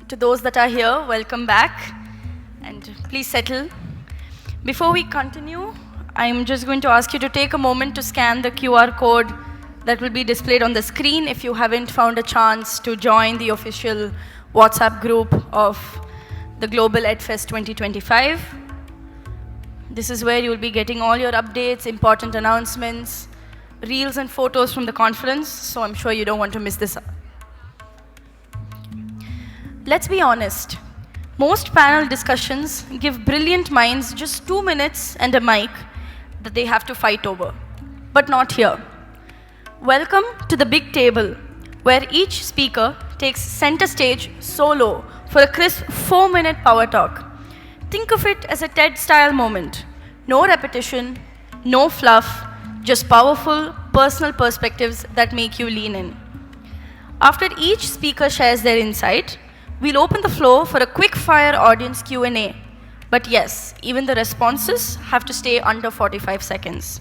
To those that are here, welcome back, and please settle. Before we continue, I'm just going to ask you to take a moment to scan the QR code that will be displayed on the screen if you haven't found a chance to join the official WhatsApp group of the Global EdFest 2025. This is where you will be getting all your updates, important announcements, reels and photos from the conference, so I'm sure you don't want to miss this. Let's be honest. Most panel discussions give brilliant minds just 2 minutes and a mic that they have to fight over. But not here. Welcome to the big table, where each speaker takes center stage solo for a crisp 4-minute power talk. Think of it as a TED-style moment. No repetition, no fluff, just powerful, personal perspectives that make you lean in. After each speaker shares their insight, we'll open the floor for a quick-fire audience Q&A. But yes, even the responses have to stay under 45 seconds.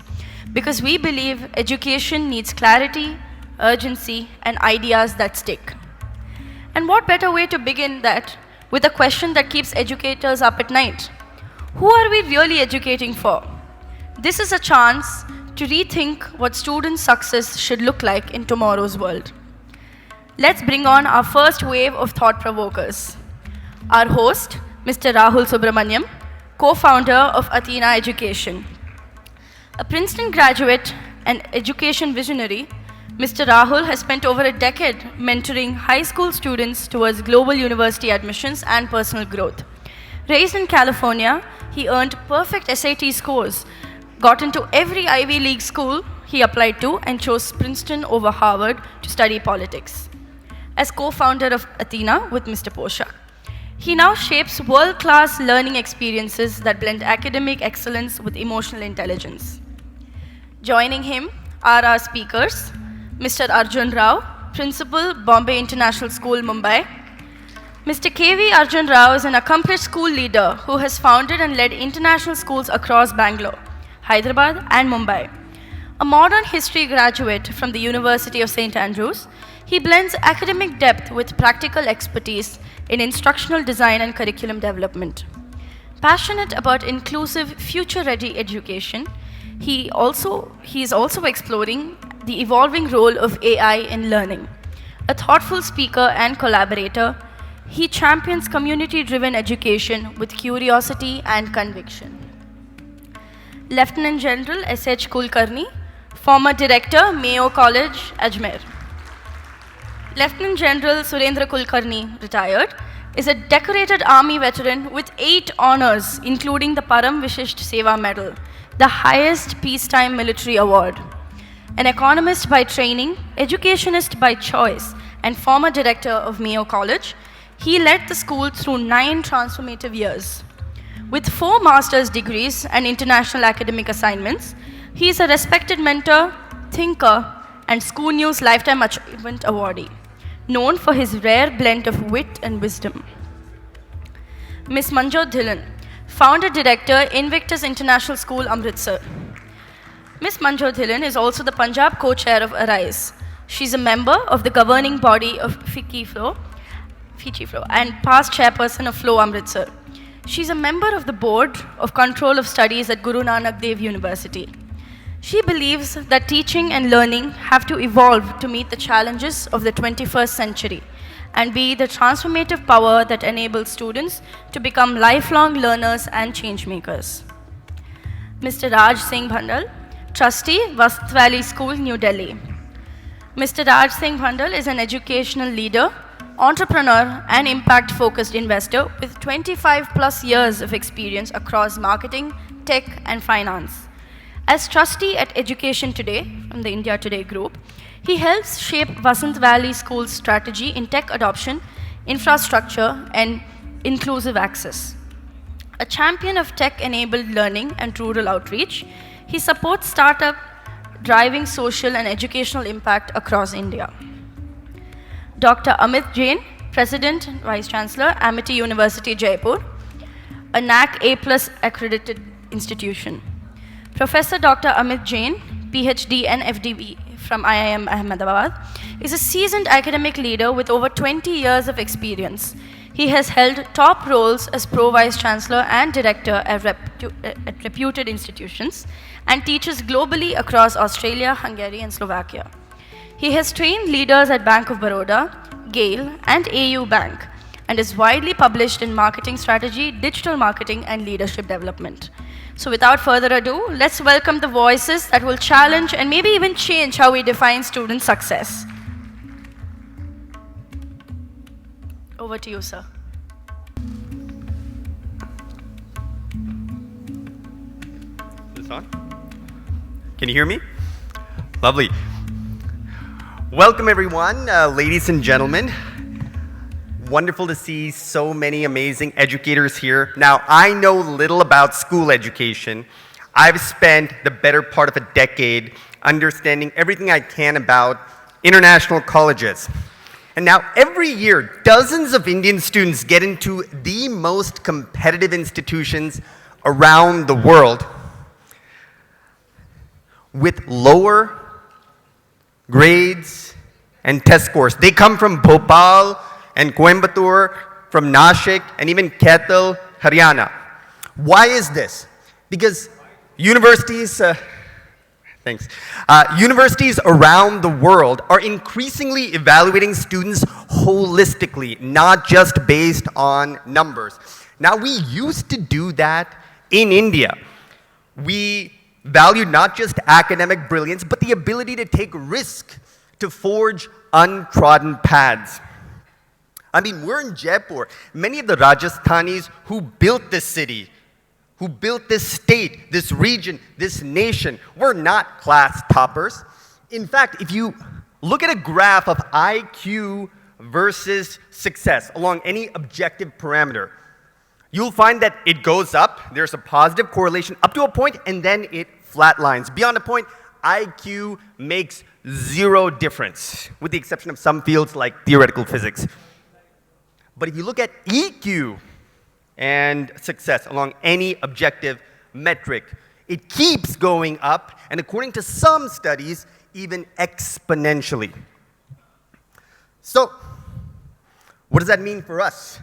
Because we believe education needs clarity, urgency, and ideas that stick. And what better way to begin that with a question that keeps educators up at night? Who are we really educating for? This is a chance to rethink what student success should look like in tomorrow's world. Let's bring on our first wave of thought-provokers. Our host, Mr. Rahul Subramaniam, co-founder of Athena Education. A Princeton graduate and education visionary, Mr. Rahul has spent over a decade mentoring high school students towards global university admissions and personal growth. Raised in California, he earned perfect SAT scores, got into every Ivy League school he applied to, and chose Princeton over Harvard to study politics. As co-founder of Athena with Mr. Poshak, he now shapes world-class learning experiences that blend academic excellence with emotional intelligence. Joining him are our speakers, Mr. Arjun Rao, Principal, Bombay International School, Mumbai. Mr. K.V. Arjun Rao is an accomplished school leader who has founded and led international schools across Bangalore, Hyderabad, and Mumbai. A modern history graduate from the University of St. Andrews, he blends academic depth with practical expertise in instructional design and curriculum development. Passionate about inclusive, future-ready education, he is also exploring the evolving role of AI in learning. A thoughtful speaker and collaborator, he champions community-driven education with curiosity and conviction. Lieutenant General S.H. Kulkarni, former Director, Mayo College, Ajmer. Lieutenant General Surendra Kulkarni, retired, is a decorated army veteran with 8 honors, including the Param Vishisht Seva Medal, the highest peacetime military award. An economist by training, educationist by choice, and former director of Mayo College, he led the school through 9 transformative years. With 4 master's degrees and international academic assignments, he is a respected mentor, thinker, and ScooNews Lifetime Achievement Awardee, known for his rare blend of wit and wisdom. Ms. Manjot Dhillon, founder-director, Invictus International School, Amritsar. Ms. Manjot Dhillon is also the Punjab co-chair of Arise. She's a member of the governing body of FICCI Flow and past chairperson of Flow Amritsar. She's a member of the board of control of studies at Guru Nanak Dev University. She believes that teaching and learning have to evolve to meet the challenges of the 21st century and be the transformative power that enables students to become lifelong learners and change makers. Mr. Raj Singh Bhandal, Trustee, Vasant Valley School, New Delhi. Mr. Raj Singh Bhandal is an educational leader, entrepreneur, and impact-focused investor with 25+ years of experience across marketing, tech, and finance. As trustee at Education Today from the India Today group, he helps shape Vasant Valley School's strategy in tech adoption, infrastructure, and inclusive access. A champion of tech-enabled learning and rural outreach, he supports startup driving social and educational impact across India. Dr. Amit Jain, President and Vice Chancellor, Amity University, Jaipur, a NAAC A+ accredited institution. Professor Dr. Amit Jain, PhD and FDB from IIM Ahmedabad, is a seasoned academic leader with over 20 years of experience. He has held top roles as Pro-Vice Chancellor and Director at reputed institutions and teaches globally across Australia, Hungary, and Slovakia. He has trained leaders at Bank of Baroda, GAIL, and AU Bank, and is widely published in marketing strategy, digital marketing, and leadership development. So without further ado, let's welcome the voices that will challenge and maybe even change how we define student success. Over to you, sir. Is this on? Can you hear me? Lovely. Welcome, everyone, ladies and gentlemen. Wonderful to see so many amazing educators here. Now, I know little about school education. I've spent the better part of a decade understanding everything I can about international colleges. And now, every year, dozens of Indian students get into the most competitive institutions around the world with lower grades and test scores. They come from Bhopal and Coimbatore, from Nashik, and even Kaithal, Haryana. Why is this? Because universities, universities around the world are increasingly evaluating students holistically, not just based on numbers. Now, we used to do that in India. We valued not just academic brilliance, but the ability to take risk, to forge untrodden paths. I mean, we're in Jaipur. Many of the Rajasthanis who built this city, who built this state, this region, this nation, were not class toppers. In fact, if you look at a graph of IQ versus success along any objective parameter, you'll find that it goes up. There's a positive correlation up to a point, and then it flatlines. Beyond a point, IQ makes zero difference, with the exception of some fields like theoretical physics. But if you look at EQ and success along any objective metric, it keeps going up, and according to some studies, even exponentially. So, what does that mean for us?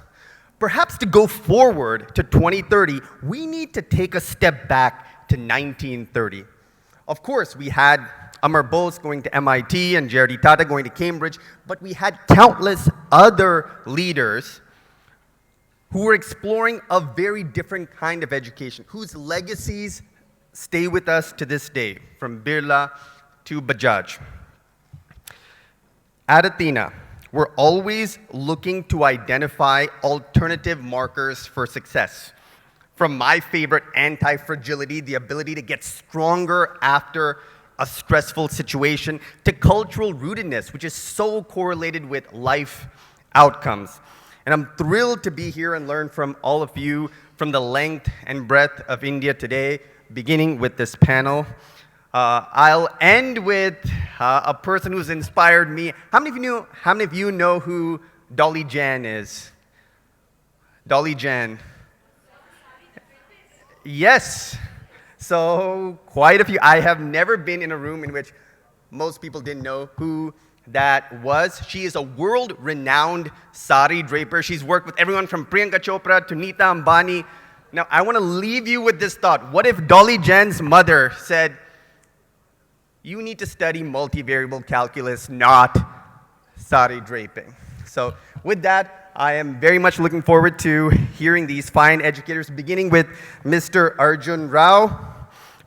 Perhaps to go forward to 2030, we need to take a step back to 1930. Of course, we had Amar Bose going to MIT and J.R.D. Tata going to Cambridge, but we had countless other leaders who were exploring a very different kind of education, whose legacies stay with us to this day, from Birla to Bajaj. At Athena, we're always looking to identify alternative markers for success. From my favorite, anti-fragility, the ability to get stronger after a stressful situation, to cultural rootedness, which is so correlated with life outcomes. And I'm thrilled to be here and learn from all of you from the length and breadth of India today, beginning with this panel. I'll end with a person who's inspired me. How many of you know who Dolly Jain is? Dolly Jain. Yes. So, quite a few. I have never been in a room in which most people didn't know who that was. She is a world-renowned sari draper. She's worked with everyone from Priyanka Chopra to Neeta Ambani. Now, I want to leave you with this thought. What if Dolly Jain's mother said, you need to study multivariable calculus, not sari draping? So, with that, I am very much looking forward to hearing these fine educators, beginning with Mr. Arjun Rao.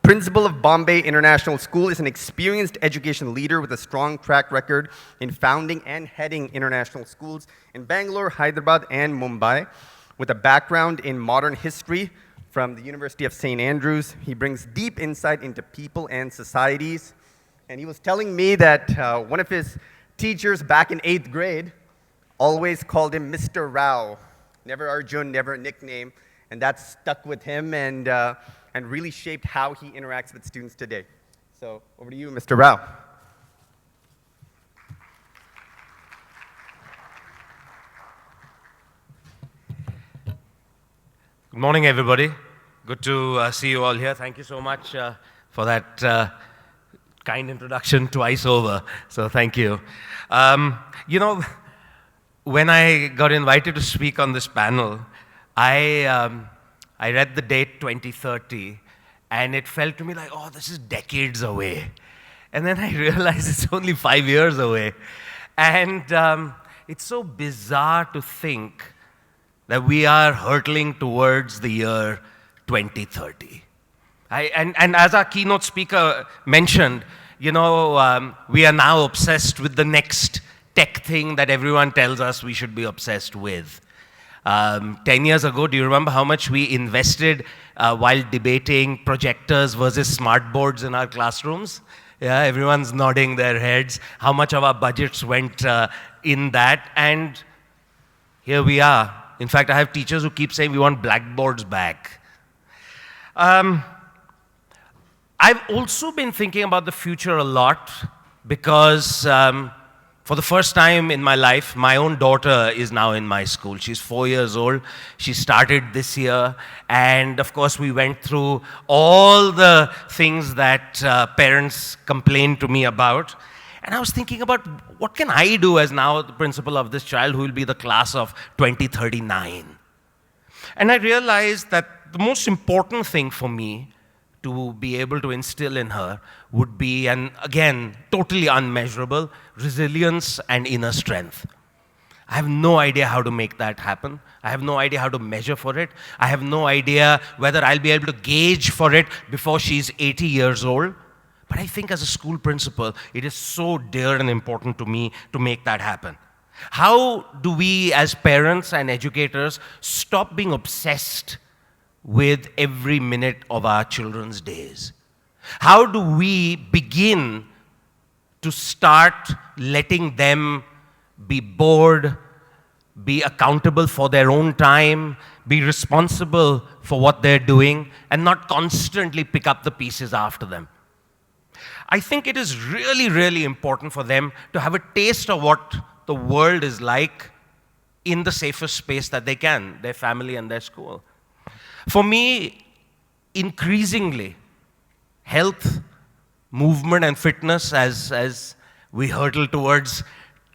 Principal of Bombay International School, is an experienced education leader with a strong track record in founding and heading international schools in Bangalore, Hyderabad, and Mumbai. With a background in modern history from the University of St. Andrews, he brings deep insight into people and societies. And he was telling me that one of his teachers back in 8th grade always called him Mr. Rao. Never Arjun, never a nickname. And that stuck with him and really shaped how he interacts with students today. So over to you, Mr. Rao. Good morning, everybody. Good to see you all here. Thank you so much for that kind introduction twice over. So thank you. You know, when I got invited to speak on this panel, I read the date 2030, and it felt to me like, oh, this is decades away. And then I realized it's only 5 years away. And it's so bizarre to think that we are hurtling towards the year 2030. And as our keynote speaker mentioned, we are now obsessed with the next tech thing that everyone tells us we should be obsessed with. 10 years ago, do you remember how much we invested while debating projectors versus smart boards in our classrooms? Yeah, everyone's nodding their heads. How much of our budgets went in that? And here we are. In fact, I have teachers who keep saying we want blackboards back. I've also been thinking about the future a lot because for the first time in my life, my own daughter is now in my school. She's 4 years old. She started this year. And of course, we went through all the things that parents complained to me about. And I was thinking about what can I do as now the principal of this child who will be the class of 2039. And I realized that the most important thing for me to be able to instill in her would be, and again, totally unmeasurable, resilience and inner strength. I have no idea how to make that happen. I have no idea how to measure for it. I have no idea whether I'll be able to gauge for it before she's 80 years old. But I think as a school principal, it is so dear and important to me to make that happen. How do we as parents and educators stop being obsessed with every minute of our children's days? How do we begin to start letting them be bored, be accountable for their own time, be responsible for what they're doing, and not constantly pick up the pieces after them? I think it is really, really important for them to have a taste of what the world is like in the safest space that they can, their family and their school. For me, increasingly, health, movement, and fitness as we hurtle towards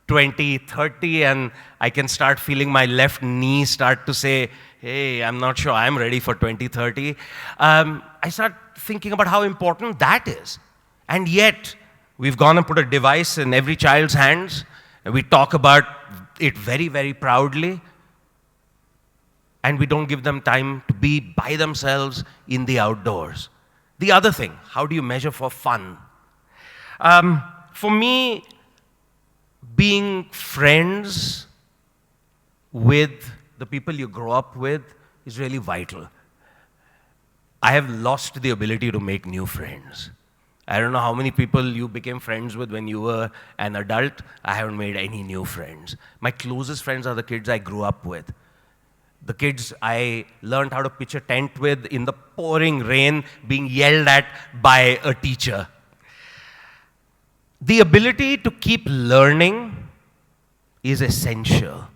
2030, and I can start feeling my left knee start to say, hey, I'm not sure I'm ready for 2030. I start thinking about how important that is. And yet, we've gone and put a device in every child's hands, and we talk about it very, very proudly. And we don't give them time to be by themselves in the outdoors. The other thing, how do you measure for fun? For me, being friends with the people you grow up with is really vital. I have lost the ability to make new friends. I don't know how many people you became friends with when you were an adult. I haven't made any new friends. My closest friends are the kids I grew up with. The kids I learned how to pitch a tent with in the pouring rain, being yelled at by a teacher. The ability to keep learning is essential.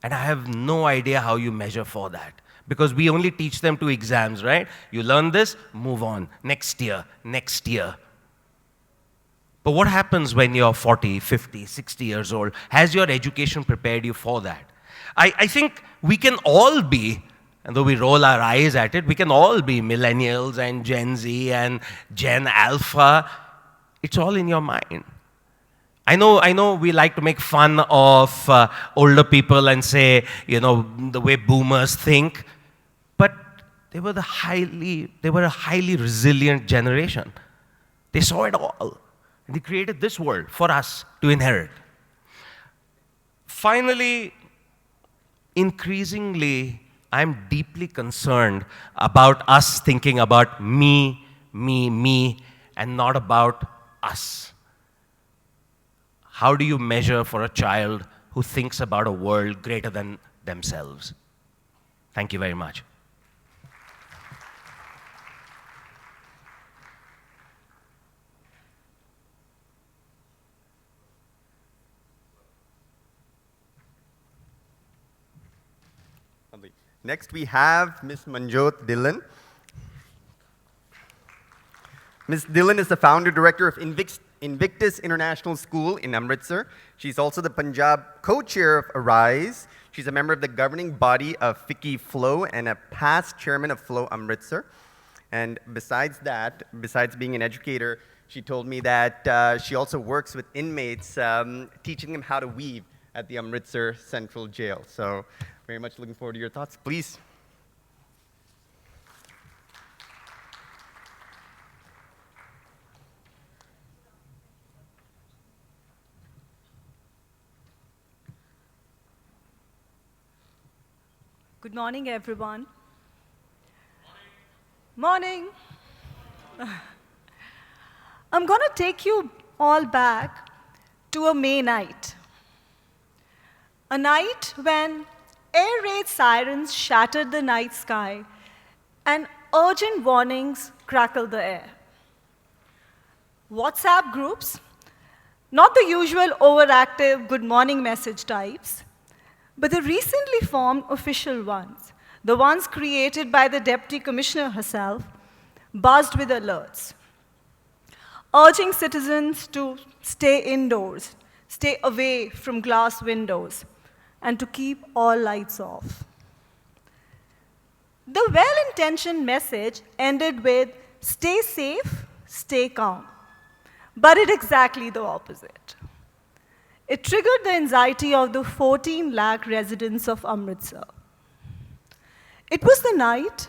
And I have no idea how you measure for that. Because we only teach them to exams, right? You learn this, move on. Next year, next year. But what happens when you're 40, 50, 60 years old? Has your education prepared you for that? I think we can all be, and though we roll our eyes at it, we can all be millennials and Gen Z and Gen Alpha. It's all in your mind. I know we like to make fun of older people and say, the way boomers think, but they were a highly resilient generation. They saw it all. And they created this world for us to inherit. Finally, increasingly, I'm deeply concerned about us thinking about me, and not about us. How do you measure for a child who thinks about a world greater than themselves? Thank you very much. Next, we have Ms. Manjot Dhillon. Ms. Dhillon is the founder director of Invictus International School in Amritsar. She's also the Punjab co-chair of Arise. She's a member of the governing body of FICCI Flow and a past chairman of Flow Amritsar. And besides that, besides being an educator, she told me that she also works with inmates, teaching them how to weave at the Amritsar Central Jail. So very much looking forward to your thoughts. Please. Good morning, everyone. Morning. I'm going to take you all back to a May night. A night when air raid sirens shattered the night sky and urgent warnings crackled the air. WhatsApp groups, not the usual overactive good morning message types, but the recently formed official ones, the ones created by the Deputy Commissioner herself, buzzed with alerts, urging citizens to stay indoors, stay away from glass windows, and to keep all lights off. The well-intentioned message ended with, stay safe, stay calm, but it exactly the opposite. It triggered the anxiety of the 14 lakh residents of Amritsar. It was the night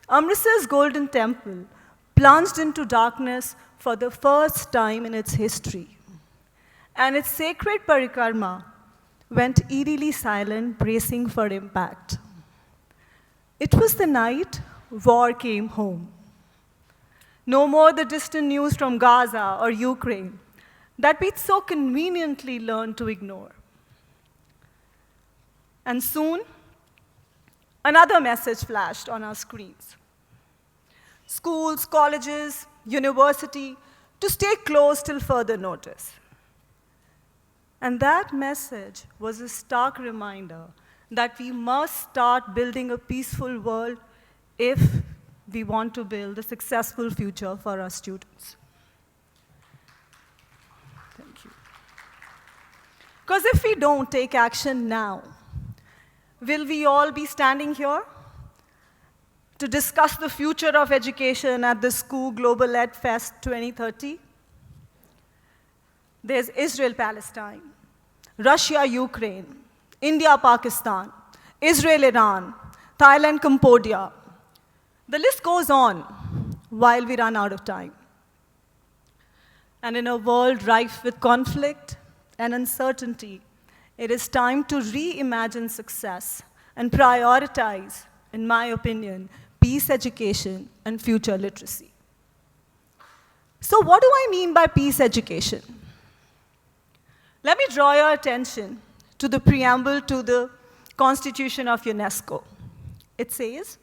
Amritsar's Golden Temple plunged into darkness for the first time in its history, and its sacred parikrama went eerily silent, bracing for impact. It was the night war came home. No more the distant news from Gaza or Ukraine that we'd so conveniently learned to ignore. And soon, another message flashed on our screens. Schools, colleges, university, to stay closed till further notice. And that message was a stark reminder that we must start building a peaceful world if we want to build a successful future for our students. Thank you. Because if we don't take action now, will we all be standing here to discuss the future of education at the SCOO Global Ed Fest 2030? There's Israel-Palestine, Russia-Ukraine, India-Pakistan, Israel-Iran, Thailand-Cambodia. The list goes on while we run out of time. And in a world rife with conflict and uncertainty, it is time to reimagine success and prioritize, in my opinion, peace education and future literacy. So what do I mean by peace education? Let me draw your attention to the preamble to the Constitution of UNESCO. It says,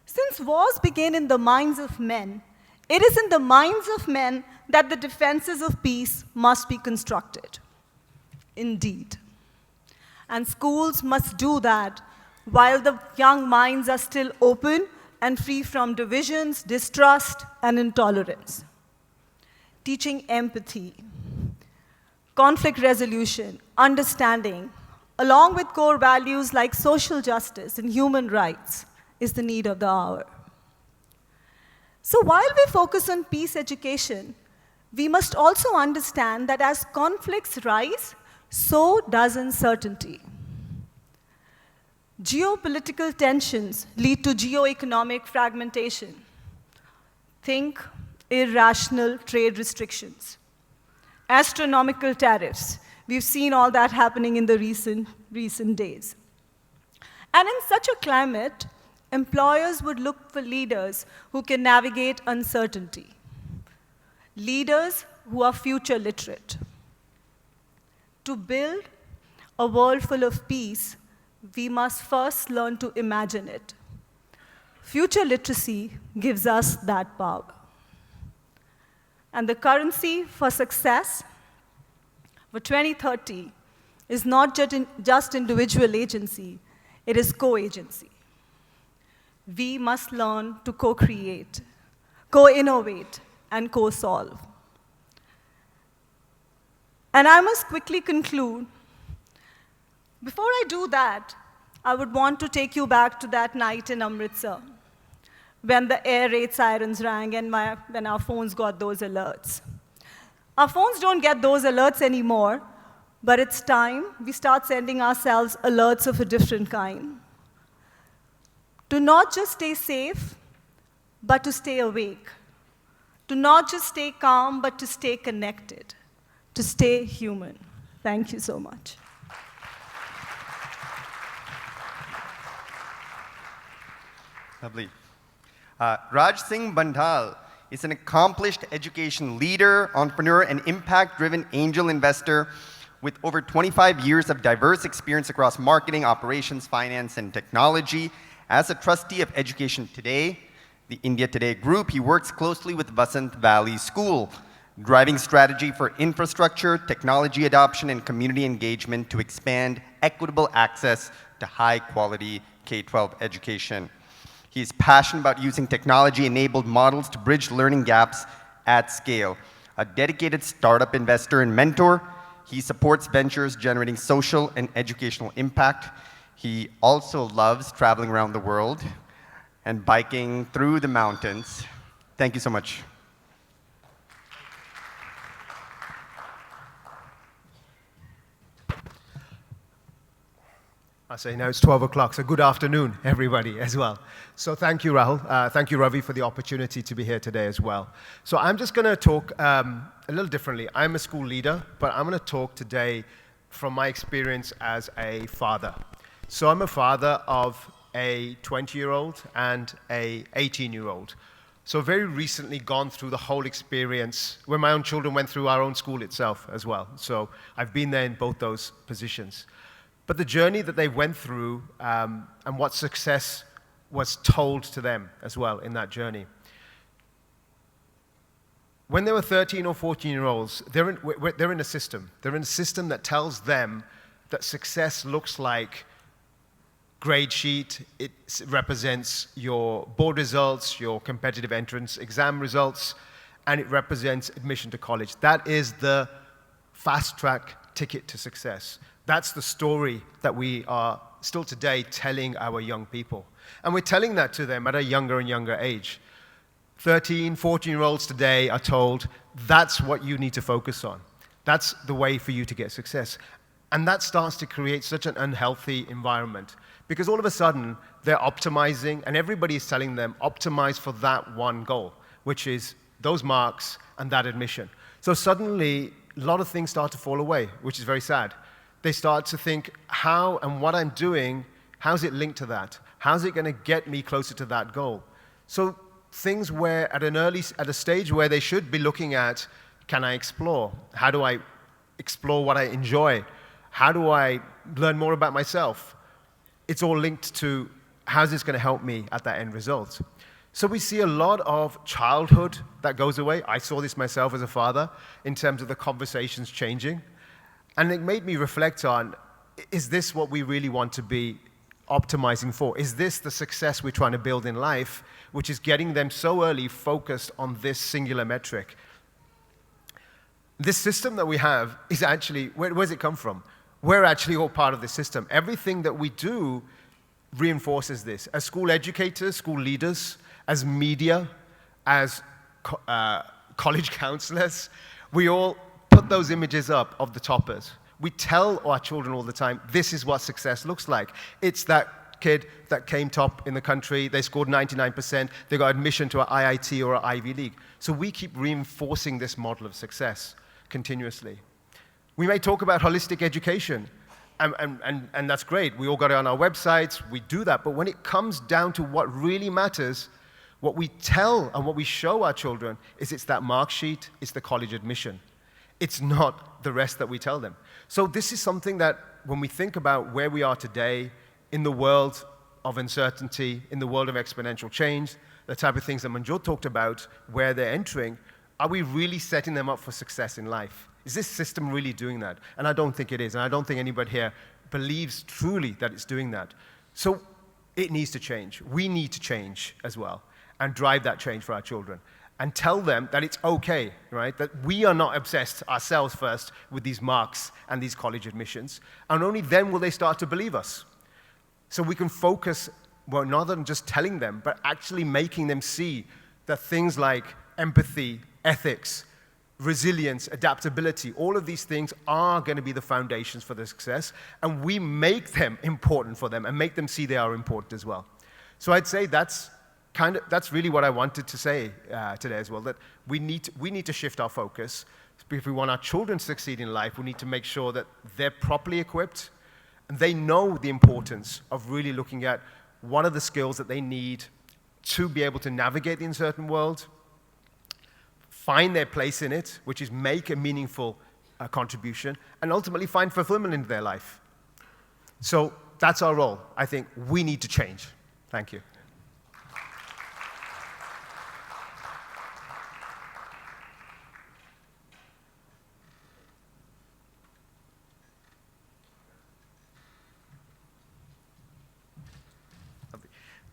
since wars begin in the minds of men, it is in the minds of men that the defenses of peace must be constructed. Indeed. And schools must do that while the young minds are still open and free from divisions, distrust, and intolerance. Teaching empathy, conflict resolution, understanding, along with core values like social justice and human rights, is the need of the hour. So while we focus on peace education, we must also understand that as conflicts rise, so does uncertainty. Geopolitical tensions lead to geoeconomic fragmentation. Think irrational trade restrictions, astronomical tariffs. We've seen all that happening in the recent days. And in such a climate, employers would look for leaders who can navigate uncertainty, leaders who are future literate. To build a world full of peace, we must first learn to imagine it. Future literacy gives us that power. And the currency for success for 2030 is not just individual agency, it is co-agency. We must learn to co-create, co-innovate, and co-solve. And I must quickly conclude. Before I do that, I would want to take you back to that night in Amritsar, when the air raid sirens rang and when our phones got those alerts. Our phones don't get those alerts anymore, but it's time we start sending ourselves alerts of a different kind. To not just stay safe, but to stay awake. To not just stay calm, but to stay connected. To stay human. Thank you so much. Lovely. Raj Singh Bhandal is an accomplished education leader, entrepreneur, and impact-driven angel investor with over 25 years of diverse experience across marketing, operations, finance, and technology. As a trustee of Education Today, the India Today Group, he works closely with Vasant Valley School, driving strategy for infrastructure, technology adoption, and community engagement to expand equitable access to high-quality K-12 education. He is passionate about using technology-enabled models to bridge learning gaps at scale. A dedicated startup investor and mentor, he supports ventures generating social and educational impact. He also loves traveling around the world and biking through the mountains. Thank you so much. I say now it's 12 o'clock, so good afternoon, everybody, as well. So thank you, Rahul. Thank you, Ravi, for the opportunity to be here today as well. So I'm just going to talk a little differently. I'm a school leader, but I'm going to talk today from my experience as a father. So I'm a father of a 20-year-old and a 18-year-old. So very recently gone through the whole experience where my own children went through our own school itself as well. So I've been there in both those positions. But the journey that they went through and what success was told to them as well in that journey. When they were 13 or 14-year-olds, they're in a system. They're in a system that tells them that success looks like grade sheet. It represents your board results, your competitive entrance exam results, and it represents admission to college. That is the fast-track ticket to success. That's the story that we are still today telling our young people. And we're telling that to them at a younger and younger age. 13, 14-year-olds today are told, that's what you need to focus on. That's the way for you to get success. And that starts to create such an unhealthy environment. Because all of a sudden, they're optimizing, and everybody is telling them, optimize for that one goal, which is those marks and that admission. So suddenly, a lot of things start to fall away, which is very sad. They start to think, how and what I'm doing, how's it linked to that? How's it going to get me closer to that goal? So things where at a stage where they should be looking at, can I explore? How do I explore what I enjoy? How do I learn more about myself? It's all linked to how's this going to help me at that end result. So we see a lot of childhood that goes away. I saw this myself as a father in terms of the conversations changing. And it made me reflect on, is this what we really want to be optimizing for? Is this the success we're trying to build in life, which is getting them so early focused on this singular metric? This system that we have is actually, where does it come from? We're actually all part of this system. Everything that we do reinforces this. As school educators, school leaders, as media, as college counselors, we all put those images up of the toppers. We tell our children all the time, this is what success looks like. It's that kid that came top in the country, they scored 99%, they got admission to an IIT or an Ivy League. So we keep reinforcing this model of success continuously. We may talk about holistic education, and that's great. We all got it on our websites, we do that, but when it comes down to what really matters, what we tell and what we show our children is it's that mark sheet, it's the college admission. It's not the rest that we tell them. So this is something that when we think about where we are today in the world of uncertainty, in the world of exponential change, the type of things that Manjot talked about, where they're entering, are we really setting them up for success in life? Is this system really doing that? And I don't think it is, and I don't think anybody here believes truly that it's doing that. So it needs to change. We need to change as well and drive that change for our children. and tell them that it's okay, right? That we are not obsessed ourselves first with these marks and these college admissions, and only then will they start to believe us. So we can focus, well, not on just telling them, but actually making them see that things like empathy, ethics, resilience, adaptability, all of these things are going to be the foundations for their success, and we make them important for them and make them see they are important as well. So I'd say that's really what I wanted to say today as well, that we need to shift our focus. If we want our children to succeed in life, we need to make sure that they're properly equipped and they know the importance of really looking at what are the skills that they need to be able to navigate the uncertain world, find their place in it, which is make a meaningful contribution, and ultimately find fulfillment in their life. So that's our role. I think we need to change. Thank you.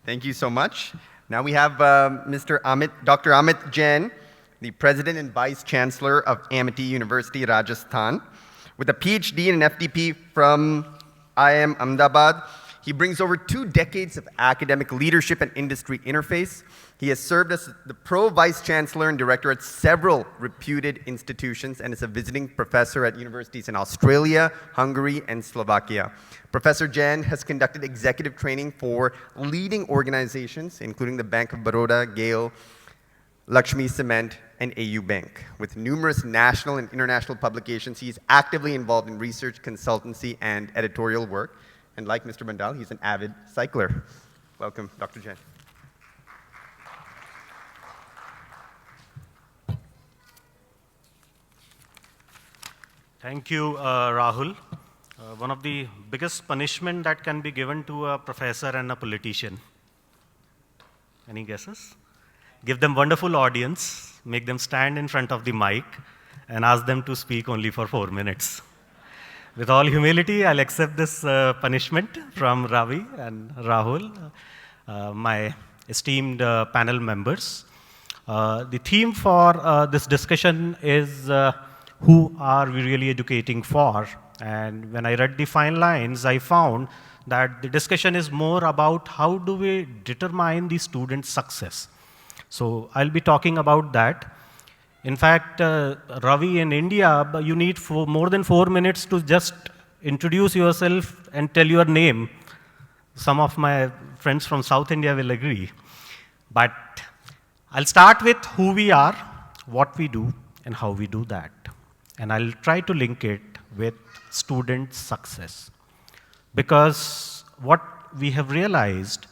Thank you so much. Now we have Mr. Amit, Dr. Amit Jain, the President and Vice Chancellor of Amity University, Rajasthan. With a PhD and an FDP from IIM Ahmedabad, he brings over 2 decades of academic leadership and industry interface. He has served as the Pro-Vice Chancellor and Director at several reputed institutions and is a visiting professor at universities in Australia, Hungary, and Slovakia. Professor Jain has conducted executive training for leading organizations, including the Bank of Baroda, GAIL, Lakshmi Cement, and AU Bank. With numerous national and international publications, he is actively involved in research, consultancy, and editorial work. And like Mr. Bhandal, he's an avid cycler. Welcome, Dr. Jain. Thank you, Rahul. One of the biggest punishment that can be given to a professor and a politician. Any guesses? Give them wonderful audience, make them stand in front of the mic, and ask them to speak only for 4 minutes. With all humility, I'll accept this punishment from Ravi and Rahul, my esteemed panel members. The theme for this discussion is who are we really educating for? And when I read the fine lines, I found that the discussion is more about how do we determine the student's success. So I'll be talking about that. In fact, Ravi, in India, you need more than 4 minutes to just introduce yourself and tell your name. Some of my friends from South India will agree. But I'll start with who we are, what we do, and how we do that. And I'll try to link it with student success. Because what we have realized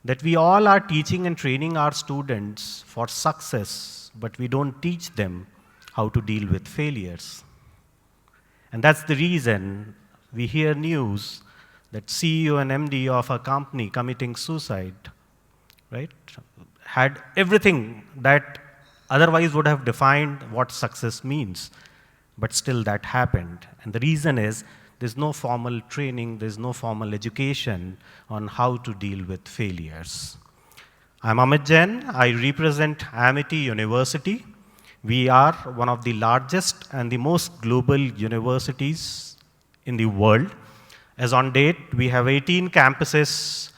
that we all are teaching and training our students for success, but we don't teach them how to deal with failures. And that's the reason we hear news that CEO and MD of a company committing suicide, right, had everything that otherwise would have defined what success means, but still that happened. And the reason is there's no formal training, there's no formal education on how to deal with failures. I'm Amit Jain. I represent Amity University. We are one of the largest and the most global universities in the world. As on date, we have 18 campuses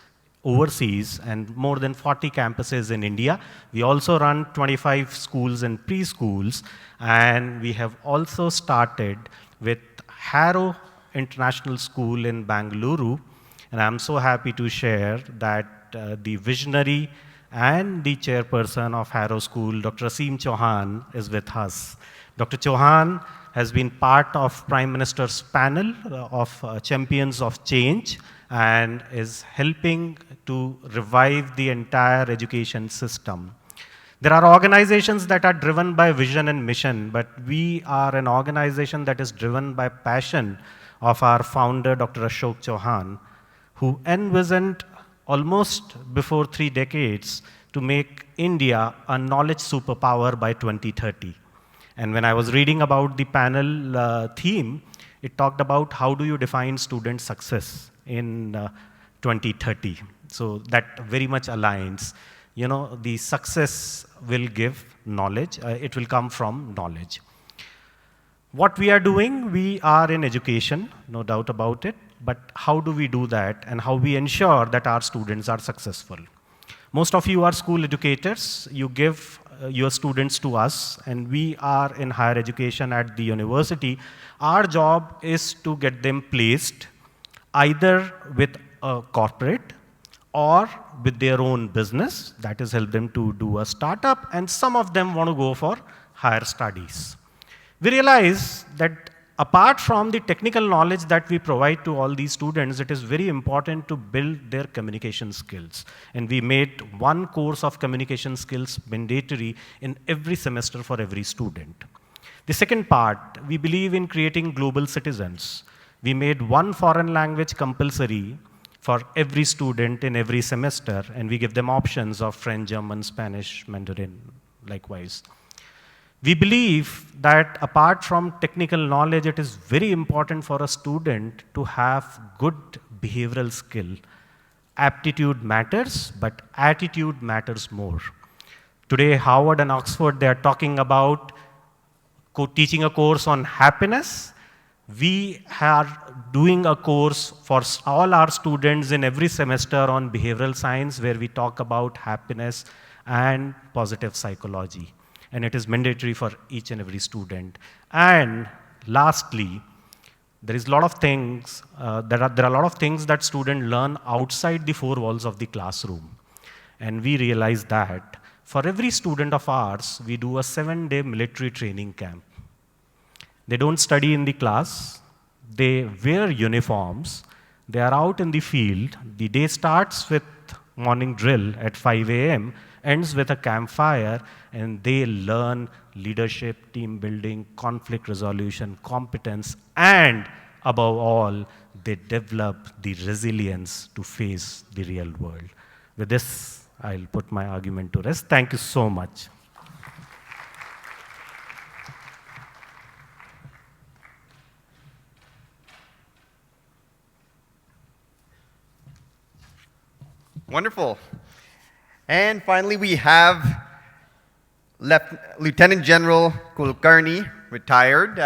overseas and more than 40 campuses in India. We also run 25 schools and preschools, and we have also started with Harrow International School in Bangalore, and I'm so happy to share that the visionary and the chairperson of Harrow School, Dr. Aseem Chauhan, is with us. Dr. Chauhan has been part of Prime Minister's panel of Champions of Change and is helping to revive the entire education system. There are organizations that are driven by vision and mission, but we are an organization that is driven by passion of our founder, Dr. Ashok Chauhan, who envisioned almost before 3 decades to make India a knowledge superpower by 2030. And when I was reading about the panel theme, it talked about how do you define student success in 2030. So that very much aligns. the success will give knowledge. It will come from knowledge. What we are doing, we are in education, no doubt about it. But how do we do that, and how we ensure that our students are successful? Most of you are school educators. You give your students to us, and we are in higher education at the university. Our job is to get them placed either with a corporate or with their own business, that is, help them to do a startup, and some of them want to go for higher studies. We realize that apart from the technical knowledge that we provide to all these students, it is very important to build their communication skills. And we made one course of communication skills mandatory in every semester for every student. The second part, we believe in creating global citizens. We made one foreign language compulsory for every student in every semester, and we give them options of French, German, Spanish, Mandarin, likewise. We believe that apart from technical knowledge, it is very important for a student to have good behavioral skill. Aptitude matters, but attitude matters more. Today, Harvard and Oxford, they are talking about teaching a course on happiness. We are doing a course for all our students in every semester on behavioral science, where we talk about happiness and positive psychology. And it is mandatory for each and every student. And lastly, there is a lot of things, there are a lot of things that students learn outside the four walls of the classroom. And we realize that for every student of ours, we do a 7-day military training camp. They don't study in the class, they wear uniforms, they are out in the field. The day starts with morning drill at 5 a.m., ends with a campfire, and they learn leadership, team building, conflict resolution, competence, and above all, they develop the resilience to face the real world. With this, I'll put my argument to rest. Thank you so much. Wonderful. And finally, we have Lieutenant General Kulkarni, retired,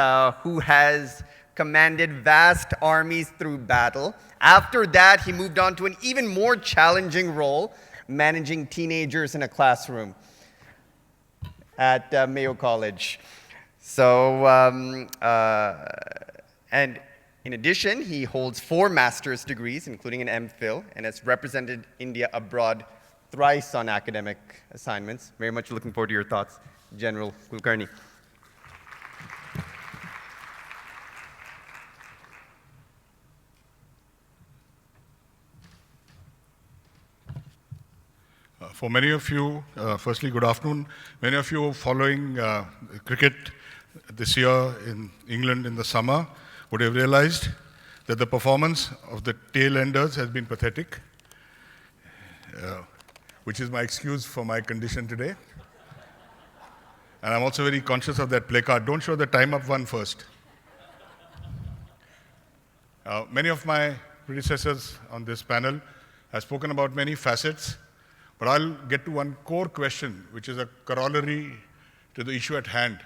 who has commanded vast armies through battle. After that, he moved on to an even more challenging role, managing teenagers in a classroom at Mayo College. So, and in addition, he holds 4 master's degrees, including an MPhil, and has represented India abroad thrice on academic assignments. Very much looking forward to your thoughts, General Kulkarni. For many of you, firstly, good afternoon. Many of you following cricket this year in England in the summer would have realized that the performance of the tail enders has been pathetic, which is my excuse for my condition today. And I'm also very conscious of that placard. Don't show the time up one first. Many of my predecessors on this panel have spoken about many facets, but I'll get to one core question, which is a corollary to the issue at hand,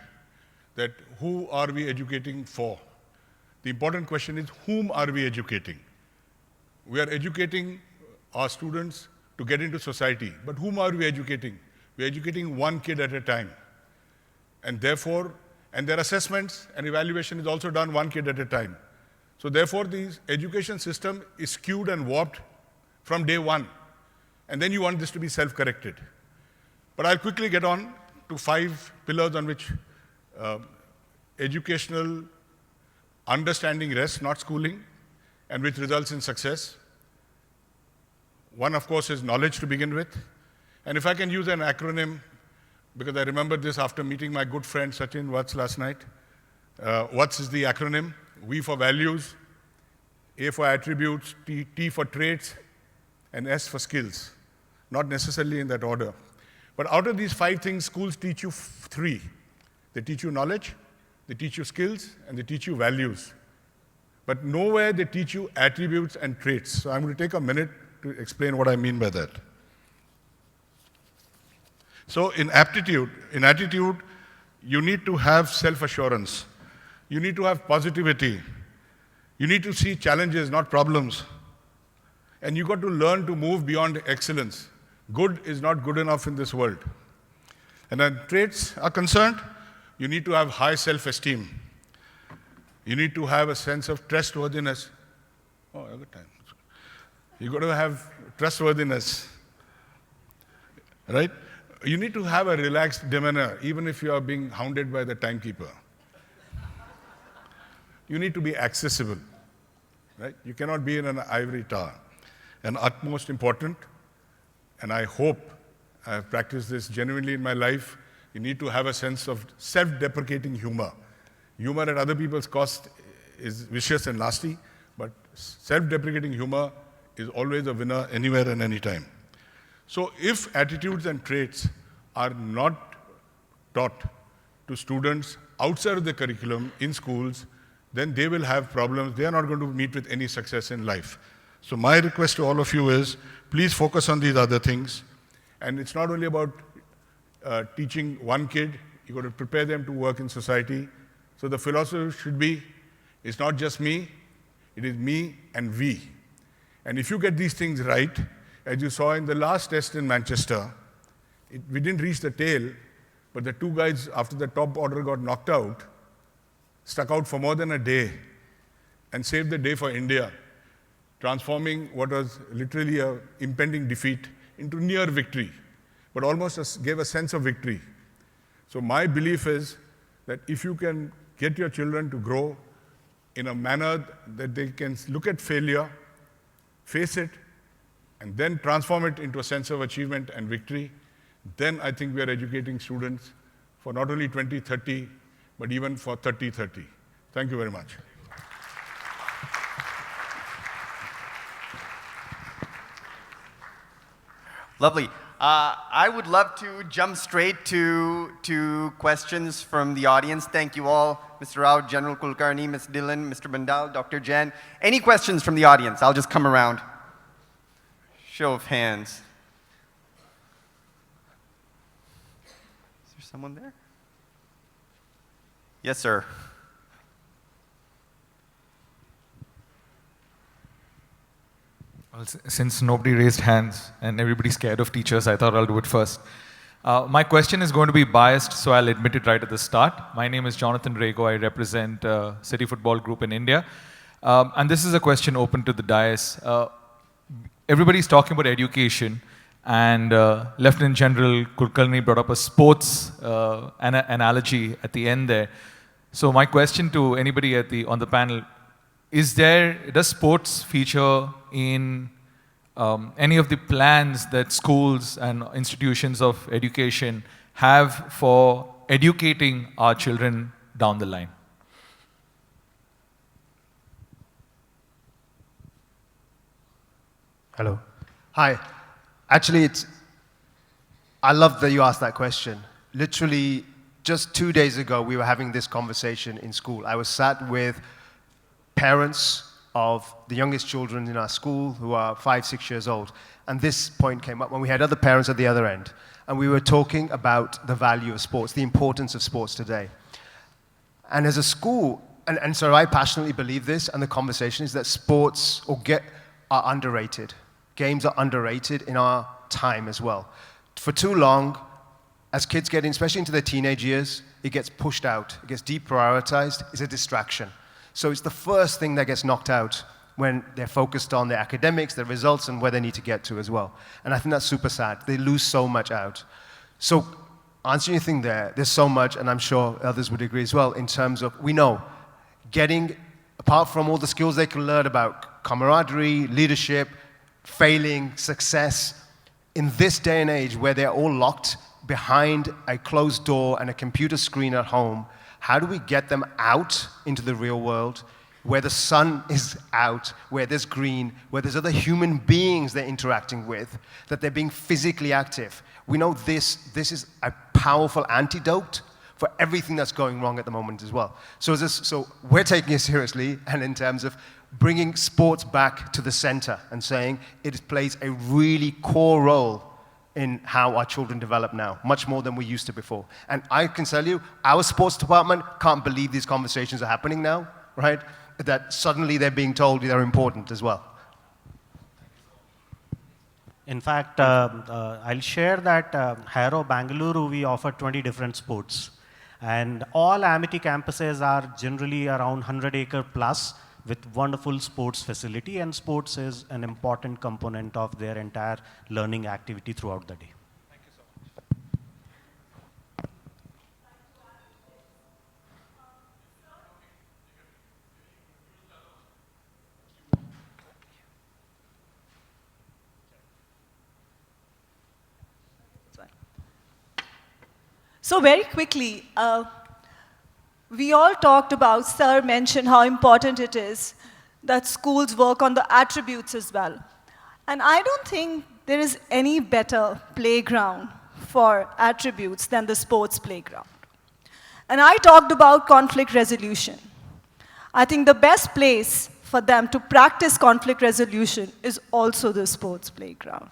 that who are we educating for? The important question is, whom are we educating? We are educating our students to get into society, but whom are we educating? We're educating one kid at a time. And therefore, and their assessments and evaluation is also done one kid at a time. So therefore, the education system is skewed and warped from day one. And then you want this to be self-corrected. But I'll quickly get on to 5 pillars on which educational understanding rests, not schooling, and which results in success. One, of course, is knowledge to begin with. And if I can use an acronym, because I remembered this after meeting my good friend Sachin Watts last night. WATS is the acronym. V for values, A for attributes, T for traits, and S for skills. Not necessarily in that order. But out of these 5 things, schools teach you 3. They teach you knowledge, they teach you skills, and they teach you values. But nowhere they teach you attributes and traits. So I'm going to take a minute to explain what I mean by that. So in attitude, you need to have self-assurance. You need to have positivity. You need to see challenges, not problems. And you got to learn to move beyond excellence. Good is not good enough in this world. And when traits are concerned, you need to have high self-esteem. You need to have a sense of trustworthiness. Oh, I got time. You got to have trustworthiness, right? You need to have a relaxed demeanor, even if you are being hounded by the timekeeper. You need to be accessible, right? You cannot be in an ivory tower. And utmost important, and I hope I have practiced this genuinely in my life, you need to have a sense of self-deprecating humor. Humor at other people's cost is vicious and nasty, but self-deprecating humor is always a winner anywhere and anytime. So if attitudes and traits are not taught to students outside of the curriculum in schools, then they will have problems. They are not going to meet with any success in life. So my request to all of you is, please focus on these other things. And it's not only about teaching one kid, you've got to prepare them to work in society. So the philosophy should be, it's not just me, it is me and we. And if you get these things right, as you saw in the last test in Manchester, we didn't reach the tail, but the two guys, after the top order got knocked out, stuck out for more than a day and saved the day for India, transforming what was literally an impending defeat into near victory, but almost gave a sense of victory. So my belief is that if you can get your children to grow in a manner that they can look at failure, face it, and then transform it into a sense of achievement and victory, then I think we are educating students for not only 2030, but even for 3030. Thank you very much. Lovely. I would love to jump straight to questions from the audience. Thank you all, Mr. Rao, General Kulkarni, Ms. Dhillon, Mr. Bhandal, Dr. Jain. Any questions from the audience? I'll just come around. Show of hands. Is there someone there? Yes, sir. Well, since nobody raised hands and everybody's scared of teachers, I thought I'll do it first. My question is going to be biased, so I'll admit it right at the start. My name is Jonathan Rego. I represent City Football Group in India. And this is a question open to the dais. Everybody's talking about education, and Lieutenant General Kulkarni brought up a sports analogy at the end there. So my question to anybody on the panel, does sports feature in any of the plans that schools and institutions of education have for educating our children down the line? Hello. Hi. Actually, I love that you asked that question. Literally, just 2 days ago, we were having this conversation in school. I was sat with parents of the youngest children in our school who are 5, 6 years old. And this point came up when we had other parents at the other end. And we were talking about the value of sports, the importance of sports today. And as a school, and so I passionately believe this, and the conversation is that sports are underrated. Games are underrated in our time as well. For too long, as kids get in, especially into their teenage years, it gets pushed out, it gets deprioritized, it's a distraction. So it's the first thing that gets knocked out when they're focused on their academics, their results, and where they need to get to as well. And I think that's super sad. They lose so much out. So answering your thing there's so much, and I'm sure others would agree as well, in terms of, we know, apart from all the skills they can learn about camaraderie, leadership, failing, success, in this day and age where they're all locked behind a closed door and a computer screen at home, how do we get them out into the real world where the sun is out, where there's green, where there's other human beings they're interacting with, that they're being physically active? We know this is a powerful antidote for everything that's going wrong at the moment as well. So we're taking it seriously, and in terms of bringing sports back to the center and saying it plays a really core role in how our children develop now, much more than we used to before. And I can tell you, our sports department can't believe these conversations are happening now, right? That suddenly they're being told they're important as well. In fact, I'll share that Harrow, Bangalore, we offer 20 different sports. And all Amity campuses are generally around 100-acre plus with wonderful sports facility, and sports is an important component of their entire learning activity throughout the day. Thank you so much. So very quickly, we all talked about, Sir mentioned how important it is that schools work on the attributes as well. And I don't think there is any better playground for attributes than the sports playground. And I talked about conflict resolution. I think the best place for them to practice conflict resolution is also the sports playground.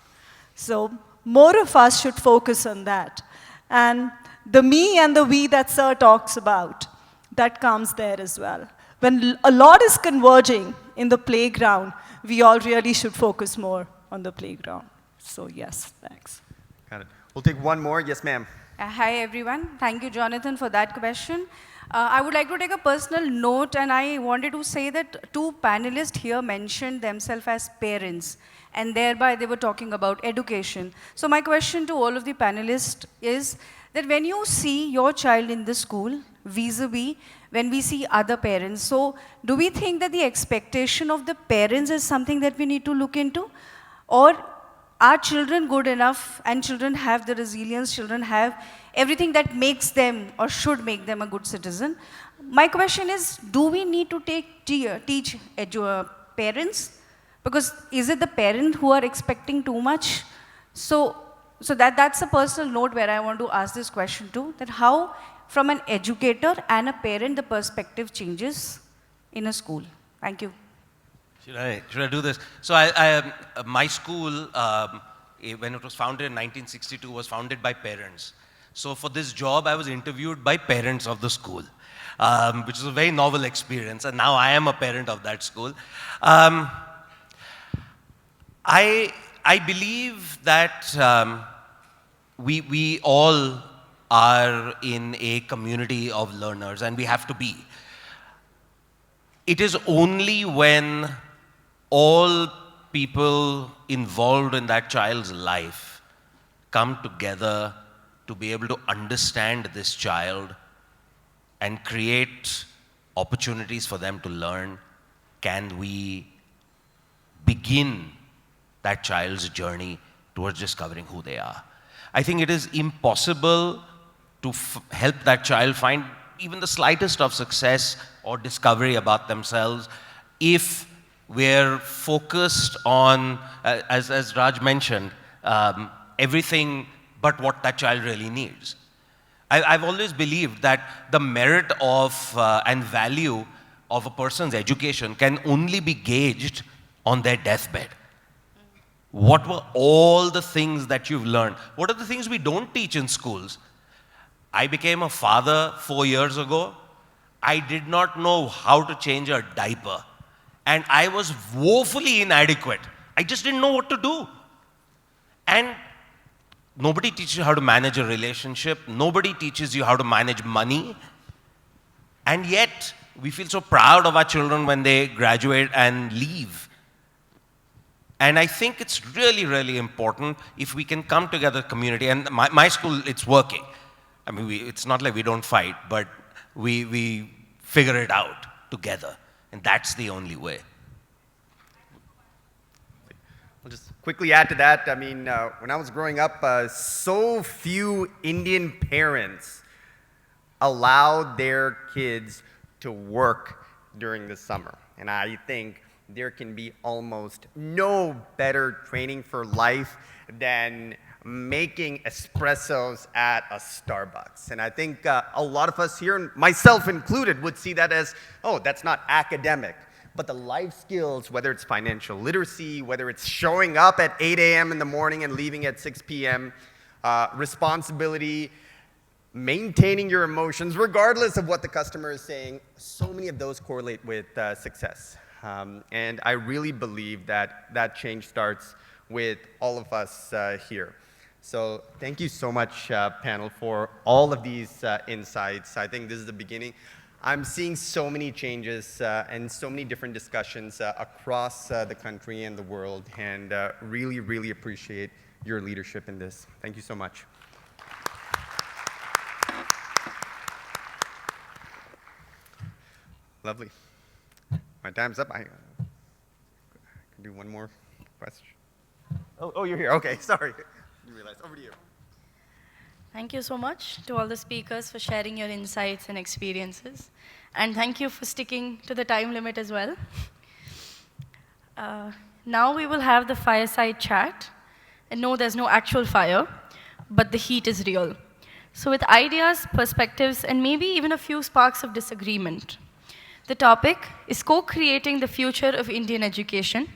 So more of us should focus on that. And the me and the we that Sir talks about, that comes there as well. When a lot is converging in the playground, we all really should focus more on the playground. So yes, thanks. Got it. We'll take one more. Yes, ma'am. Hi, everyone. Thank you, Jonathan, for that question. I would like to take a personal note, and I wanted to say that two panelists here mentioned themselves as parents, and thereby they were talking about education. So my question to all of the panelists is that when you see your child in the school, vis-a-vis when we see other parents, so do we think that the expectation of the parents is something that we need to look into? Or are children good enough, and children have the resilience, children have everything that makes them or should make them a good citizen? My question is, do we need to teach parents? Because is it the parent who are expecting too much? So that's a personal note where I want to ask this question too, that how from an educator and a parent the perspective changes in a school. Thank you. Should I do this? So my school, when it was founded in 1962, was founded by parents. So for this job, I was interviewed by parents of the school, which is a very novel experience. And now I am a parent of that school. I believe that we all are in a community of learners, and we have to be. It is only when all people involved in that child's life come together to be able to understand this child and create opportunities for them to learn, can we begin that child's journey towards discovering who they are. I think it is impossible to help that child find even the slightest of success or discovery about themselves if we're focused on, as Raj mentioned, everything but what that child really needs. I've always believed that the merit of and value of a person's education can only be gauged on their deathbed. What were all the things that you've learned? What are the things we don't teach in schools? I became a father 4 years ago. I did not know how to change a diaper. And I was woefully inadequate. I just didn't know what to do. And nobody teaches you how to manage a relationship. Nobody teaches you how to manage money. And yet, we feel so proud of our children when they graduate and leave. And I think it's really, really important if we can come together, community. And my school, it's working. I mean, it's not like we don't fight, but we figure it out together. And that's the only way. I'll just quickly add to that. I mean, when I was growing up, so few Indian parents allowed their kids to work during the summer. And I think there can be almost no better training for life than making espressos at a Starbucks. And I think a lot of us here, myself included, would see that as, oh, that's not academic. but the life skills, whether it's financial literacy, whether it's showing up at 8 a.m. in the morning and leaving at 6 p.m., responsibility, maintaining your emotions, regardless of what the customer is saying, so many of those correlate with success. And I really believe that that change starts with all of us here. So thank you so much, panel, for all of these insights. I think this is the beginning. I'm seeing so many changes and so many different discussions across the country and the world, and really, really appreciate your leadership in this. Thank you so much. Lovely. My time's up. I can do one more question. Oh, you're here. Okay, sorry. Didn't realize. Over to you. Thank you so much to all the speakers for sharing your insights and experiences. And thank you for sticking to the time limit as well. Now we will have the fireside chat. And no, there's no actual fire, but the heat is real. So with ideas, perspectives, and maybe even a few sparks of disagreement. The topic is co-creating the future of Indian education.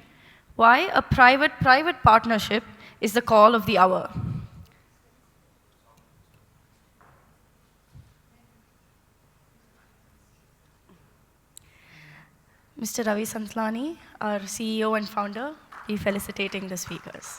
Why a private-private partnership is the call of the hour. Mr. Ravi Santlani, our CEO and founder, be felicitating the speakers.